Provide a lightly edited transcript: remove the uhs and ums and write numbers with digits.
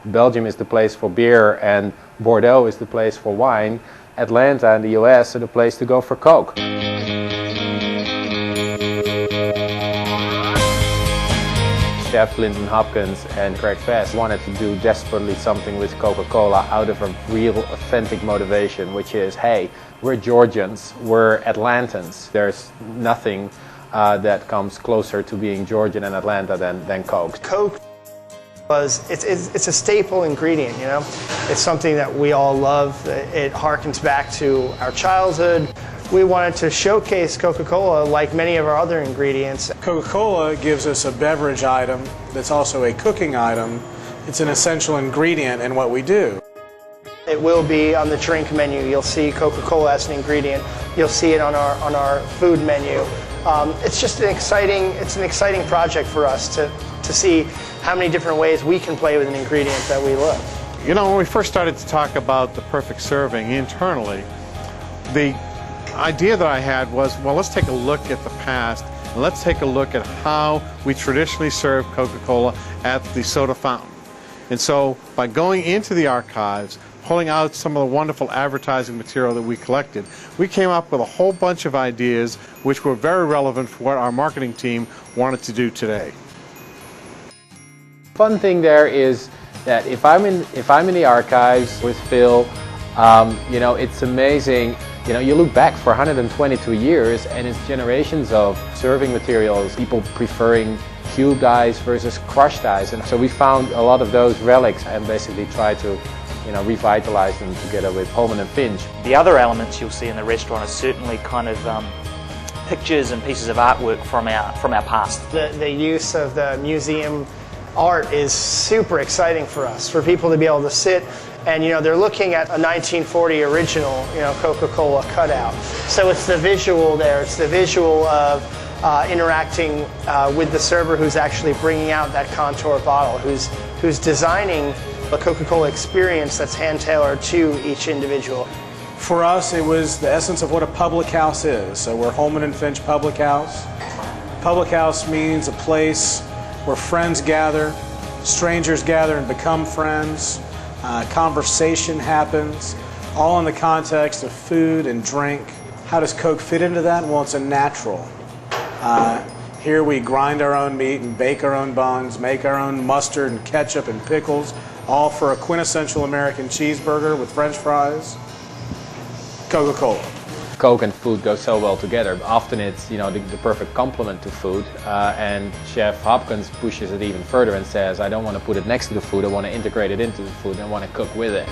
Belgium is the place for beer and Bordeaux is the place for wine, Atlanta and the US are the place to go for Coke. Chef Linton Hopkins and Craig Fest wanted to do desperately something with Coca-Cola out of a real authentic motivation, which is, hey, we're Georgians, we're Atlantans. There's nothing that comes closer to being Georgian and Atlanta than Coke. Coke it's a staple ingredient, you know? It's something that we all love. It harkens back to our childhood. We wanted to showcase Coca-Cola like many of our other ingredients. Coca-Cola gives us a beverage item that's also a cooking item. It's an essential ingredient in what we do. It will be on the drink menu. You'll see Coca-Cola as an ingredient. You'll see it on our food menu. It's just an exciting project for us to see how many different ways we can play with an ingredient that we love. You know, when we first started to talk about the perfect serving internally, the idea that I had was, well, let's take a look at the past and let's take a look at how we traditionally serve Coca-Cola at the soda fountain. And so by going into the archives, pulling out some of the wonderful advertising material that we collected, we came up with a whole bunch of ideas which were very relevant for what our marketing team wanted to do today. Fun thing there is that if I'm in the archives with Phil, you know, it's amazing. You know, you look back for 122 years and it's generations of serving materials, people preferring cubed ice versus crushed ice. And so we found a lot of those relics and basically tried to, you know, revitalize them together with Holman and Finch. The other elements you'll see in the restaurant are certainly kind of pictures and pieces of artwork from our past. The use of the museum art is super exciting for us, for people to be able to sit and, you know, they're looking at a 1940 original, you know, Coca-Cola cutout. So it's the visual there, it's the visual of interacting with the server who's actually bringing out that contour bottle, who's designing a Coca-Cola experience that's hand-tailored to each individual. For us, it was the essence of what a public house is. So we're Holman and Finch Public House. Public house means a place where friends gather, strangers gather and become friends. Conversation happens, all in the context of food and drink. How does Coke fit into that? Well, it's a natural. Here we grind our own meat and bake our own buns, make our own mustard and ketchup and pickles, all for a quintessential American cheeseburger with French fries. Coca-Cola. Coke and food go so well together. Often it's, you know, the perfect complement to food, and Chef Hopkins pushes it even further and says, I don't want to put it next to the food, I want to integrate it into the food and I want to cook with it.